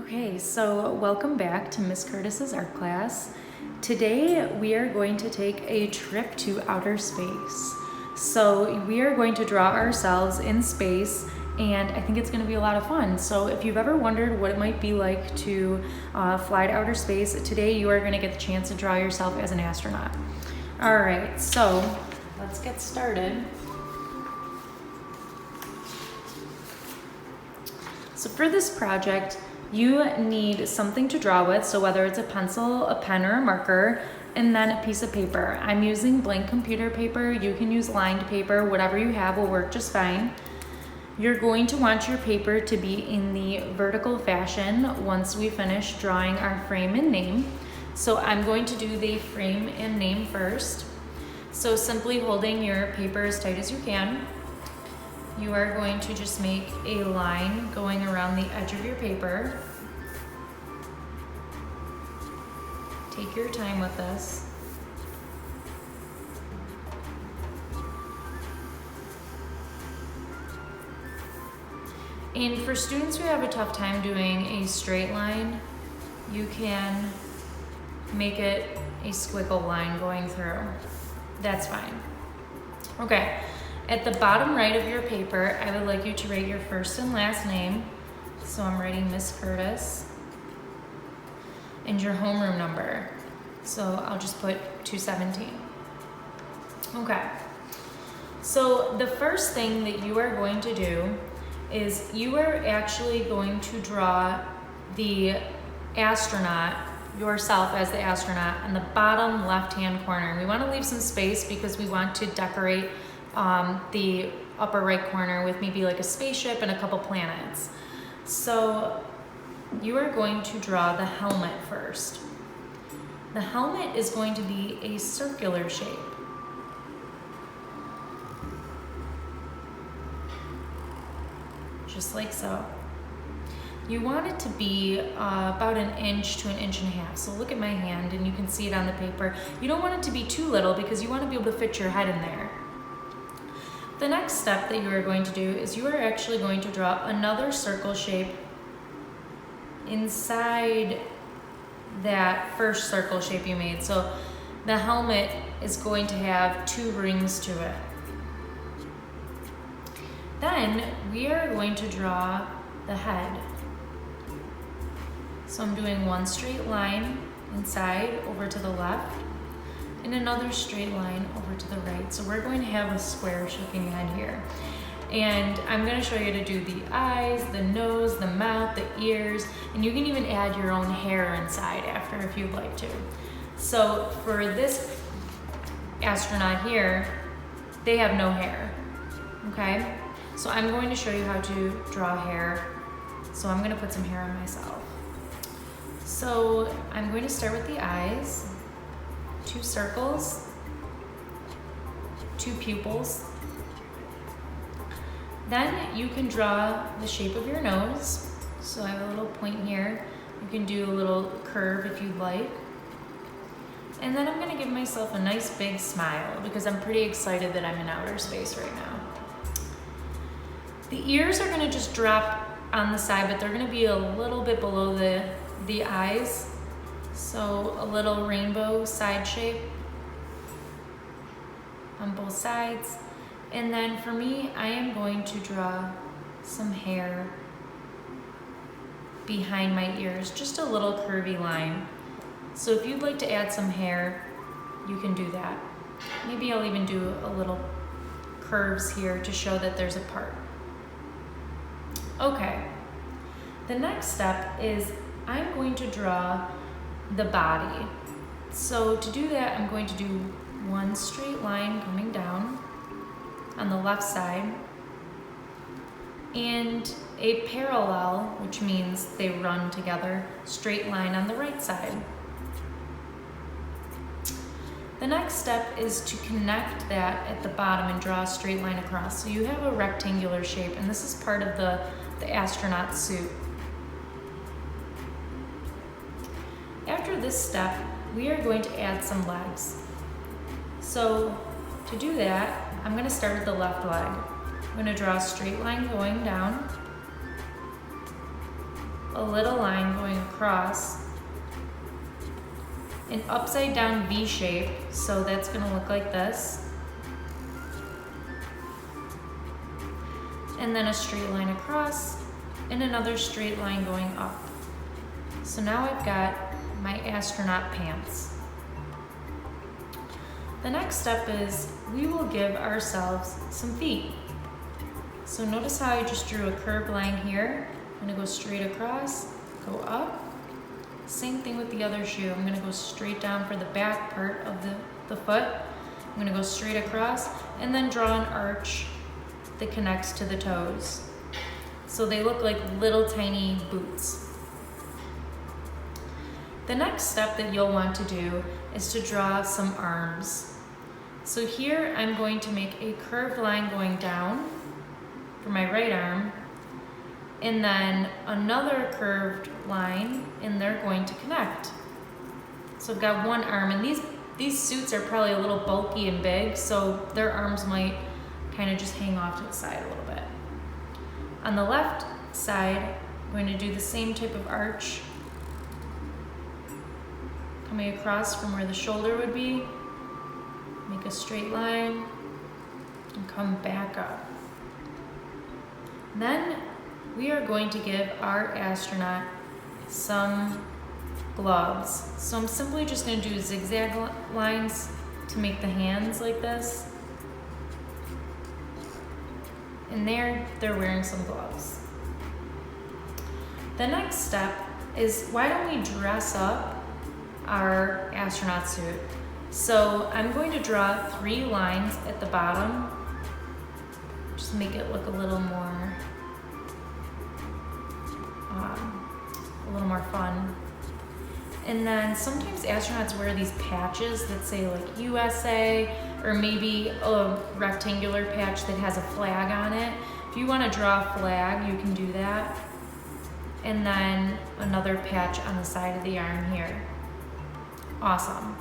Okay, so welcome back to Miss Curtis's art class. Today we are going to take a trip to outer space. So we are going to draw ourselves in space, and I think it's going to be a lot of fun. So if you've ever wondered what it might be like to fly to outer space, today you are going to get the chance to draw yourself as an astronaut. All right, so let's get started. So for this project, you need something to draw with, so whether it's a pencil, a pen, or a marker, and then a piece of paper. I'm using blank computer paper. You can use lined paper. Whatever you have will work just fine. You're going to want your paper to be in the vertical fashion once we finish drawing our frame and name. So I'm going to do the frame and name first. So simply holding your paper as tight as you can, you are going to just make a line going around the edge of your paper. Take your time with this. And for students who have a tough time doing a straight line, you can make it a squiggle line going through. That's fine. Okay. At the bottom right of your paper, I would like you to write your first and last name. So I'm writing Miss Curtis. And your homeroom number. So I'll just put 217. Okay. So the first thing that you are going to do is you are actually going to draw the astronaut, yourself as the astronaut, on the bottom left-hand corner. We want to leave some space because we want to decorate the upper right corner with maybe like a spaceship and a couple planets. So you are going to draw the helmet first. The helmet is going to be a circular shape. Just like so. You want it to be about 1 inch to 1.5 inches. So look at my hand and you can see it on the paper. You don't want it to be too little because you want to be able to fit your head in there. The next step that you are going to do is you are actually going to draw another circle shape inside that first circle shape you made. So the helmet is going to have 2 rings to it. Then we are going to draw the head. So I'm doing one straight line inside over to the left, and another straight line over to the right. So we're going to have a square looking head here. And I'm going to show you to do the eyes, the nose, the mouth, the ears, and you can even add your own hair inside after if you'd like to. So for this astronaut here, they have no hair, okay? So I'm going to show you how to draw hair. So I'm going to put some hair on myself. So I'm going to start with the eyes. 2 circles, 2 pupils. Then you can draw the shape of your nose. So I have a little point here. You can do a little curve if you'd like. And then I'm going to give myself a nice big smile because I'm pretty excited that I'm in outer space right now. The ears are going to just drop on the side, but they're going to be a little bit below the eyes. So a little rainbow side shape on both sides. And then for me, I am going to draw some hair behind my ears, just a little curvy line. So if you'd like to add some hair, you can do that. Maybe I'll even do a little curves here to show that there's a part. Okay, the next step is I'm going to draw the body. So to do that, I'm going to do one straight line coming down on the left side and a parallel, which means they run together, straight line on the right side. The next step is to connect that at the bottom and draw a straight line across. So you have a rectangular shape, and this is part of the astronaut suit. After this step, we are going to add some legs. So to do that, I'm going to start with the left leg. I'm going to draw a straight line going down, a little line going across, an upside down V shape, so that's gonna look like this, and then a straight line across, and another straight line going up. So now I've got my astronaut pants. The next step is we will give ourselves some feet. So notice how I just drew a curved line here. I'm gonna go straight across, go up. Same thing with the other shoe. I'm gonna go straight down for the back part of the foot. I'm gonna go straight across and then draw an arch that connects to the toes. So they look like little tiny boots. The next step that you'll want to do is to draw some arms. So here I'm going to make a curved line going down for my right arm, and then another curved line, and they're going to connect. So I've got one arm, and these suits are probably a little bulky and big, so their arms might kind of just hang off to the side a little bit. On the left side, I'm going to do the same type of arch, coming across from where the shoulder would be, make a straight line, and come back up. Then we are going to give our astronaut some gloves. So I'm simply just going to do zigzag lines to make the hands like this. And there, they're wearing some gloves. The next step is, why don't we dress up our astronaut suit? So I'm going to draw 3 lines at the bottom, just make it look a little more fun. And then sometimes astronauts wear these patches that say like USA, or maybe a rectangular patch that has a flag on it. If you want to draw a flag, you can do that. And then another patch on the side of the arm here. Awesome.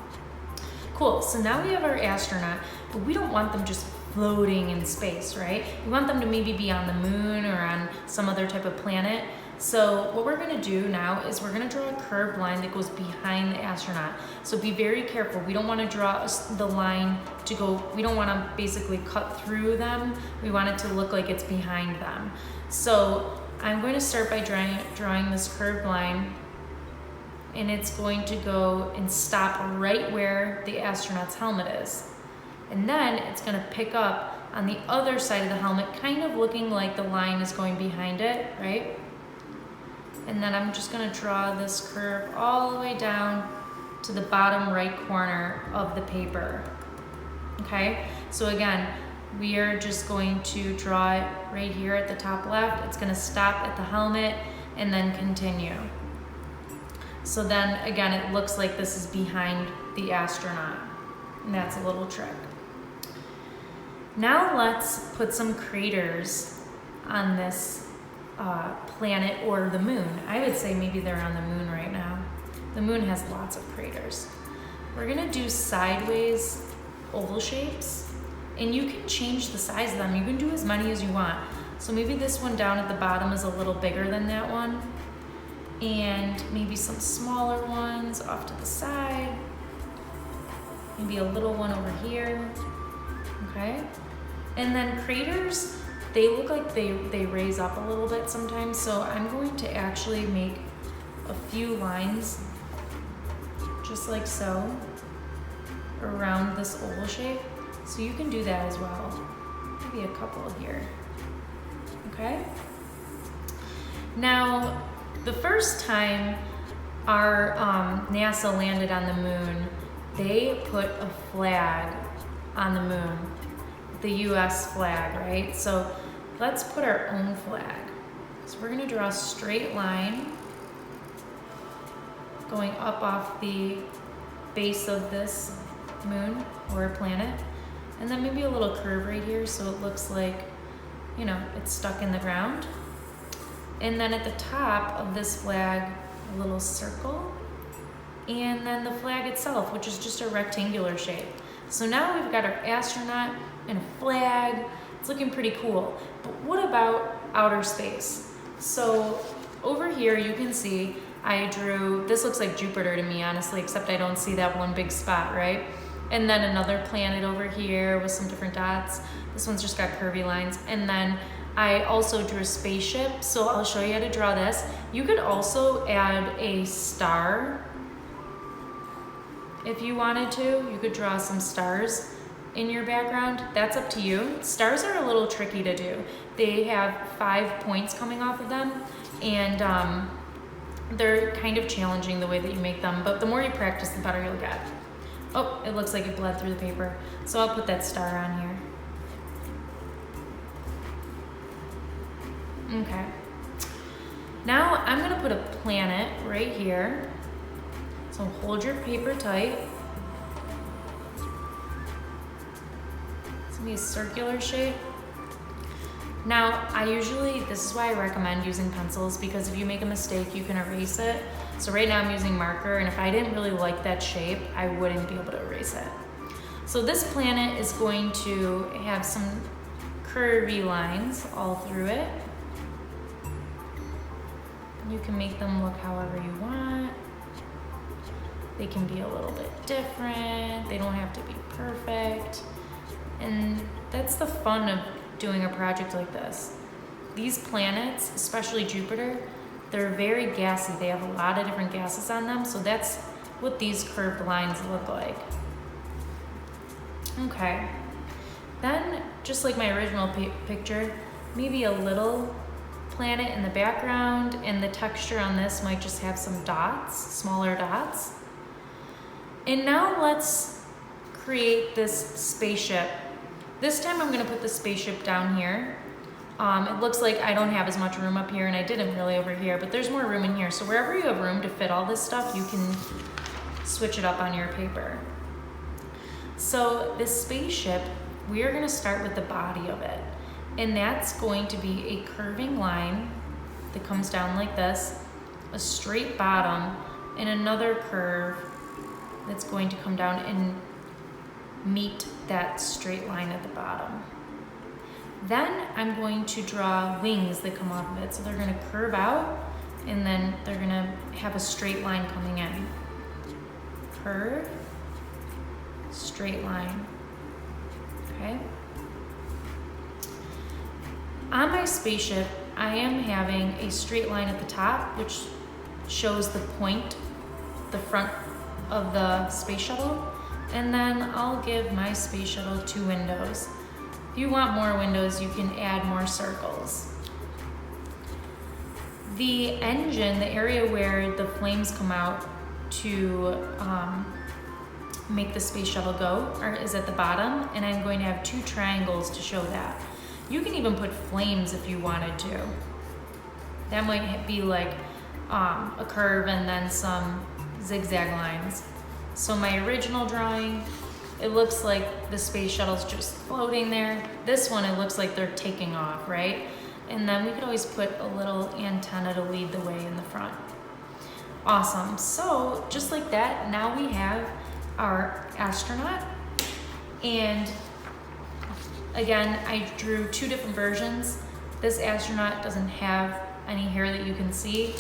Cool, so now we have our astronaut, but we don't want them just floating in space, right? We want them to maybe be on the moon or on some other type of planet. So what we're gonna do now is we're gonna draw a curved line that goes behind the astronaut. So be very careful. We don't wanna draw the line to go, we don't wanna basically cut through them. We want it to look like it's behind them. So I'm going to start by drawing this curved line, and it's going to go and stop right where the astronaut's helmet is. And then it's gonna pick up on the other side of the helmet, kind of looking like the line is going behind it, right? And then I'm just gonna draw this curve all the way down to the bottom right corner of the paper, okay? So again, we are just going to draw it right here at the top left. It's gonna stop at the helmet and then continue. So then again, it looks like this is behind the astronaut, and that's a little trick. Now let's put some craters on this planet or the moon. I would say maybe they're on the moon right now. The moon has lots of craters. We're gonna do sideways oval shapes, and you can change the size of them. You can do as many as you want. So maybe this one down at the bottom is a little bigger than that one, and maybe some smaller ones off to the side, maybe a little one over here, okay? And then craters, they look like they raise up a little bit sometimes, so I'm going to actually make a few lines, just like so, around this oval shape. So you can do that as well. Maybe a couple here, okay? Now, the first time our NASA landed on the moon, they put a flag on the moon, the US flag, right? So let's put our own flag. So we're gonna draw a straight line going up off the base of this moon or planet, and then maybe a little curve right here so it looks like, you know, it's stuck in the ground. And then at the top of this flag, a little circle, and then the flag itself, which is just a rectangular shape. So now we've got our astronaut and a flag. It's looking pretty cool. But what about outer space? So over here you can see I drew, this looks like Jupiter to me honestly, except I don't see that one big spot, right? And then another planet over here with some different dots. This one's just got curvy lines. And then I also drew a spaceship, so I'll show you how to draw this. You could also add a star if you wanted to. You could draw some stars in your background. That's up to you. Stars are a little tricky to do. They have 5 points coming off of them, and they're kind of challenging the way that you make them, but the more you practice, the better you'll get. Oh, it looks like it bled through the paper, so I'll put that star on here. Okay. Now I'm gonna put a planet right here. So hold your paper tight. It's gonna be a circular shape. Now, this is why I recommend using pencils, because if you make a mistake, you can erase it. So right now I'm using marker, and if I didn't really like that shape, I wouldn't be able to erase it. So this planet is going to have some curvy lines all through it. You can make them look however you want. They can be a little bit different. They don't have to be perfect. And that's the fun of doing a project like this. These planets, especially Jupiter, they're very gassy. They have a lot of different gases on them, so that's what these curved lines look like. Okay. Then, just like my original picture, maybe a little planet in the background, and the texture on this might just have some dots, smaller dots. And now let's create this spaceship. This time I'm gonna put the spaceship down here. It looks like I don't have as much room up here, and I didn't really over here, but there's more room in here. So wherever you have room to fit all this stuff, you can switch it up on your paper. So this spaceship, we are gonna start with the body of it. And that's going to be a curving line that comes down like this, a straight bottom, and another curve that's going to come down and meet that straight line at the bottom. Then I'm going to draw wings that come off of it. So they're gonna curve out, and then they're gonna have a straight line coming in. Curve, straight line, okay? On my spaceship, I am having a straight line at the top, which shows the point, the front of the space shuttle. And then I'll give my space shuttle 2 windows. If you want more windows, you can add more circles. The engine, the area where the flames come out to make the space shuttle go, is at the bottom, and I'm going to have 2 triangles to show that. You can even put flames if you wanted to. That might be like a curve and then some zigzag lines. So my original drawing, it looks like the space shuttle's just floating there. This one, it looks like they're taking off, right? And then we could always put a little antenna to lead the way in the front. Awesome, so just like that, now we have our astronaut. And again, I drew 2 different versions. This astronaut doesn't have any hair that you can see,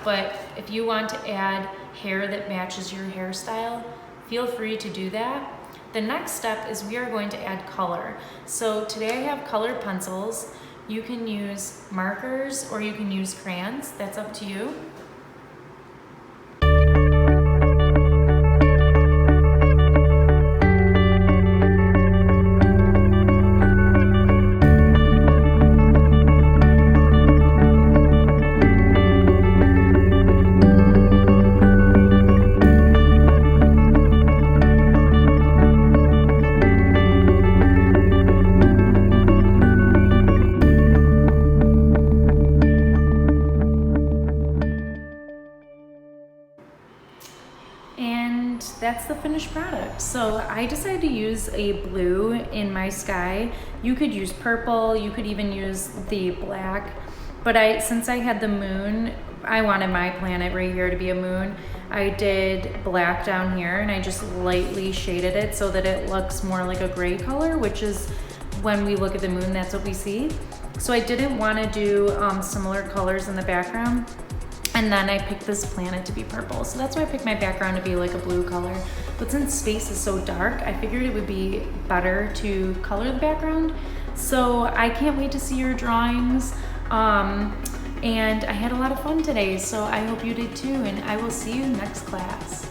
but if you want to add hair that matches your hairstyle, feel free to do that. The next step is we are going to add color. So today I have colored pencils. You can use markers or you can use crayons, that's up to you. That's the finished product. So I decided to use a blue in my sky. You could use purple, you could even use the black, but since I had the moon, I wanted my planet right here to be a moon. I did black down here and I just lightly shaded it so that it looks more like a gray color, which is when we look at the moon, that's what we see. So I didn't want to do similar colors in the background. And then I picked this planet to be purple. So that's why I picked my background to be like a blue color. But since space is so dark, I figured it would be better to color the background. So I can't wait to see your drawings. And I had a lot of fun today, so I hope you did too. And I will see you in next class.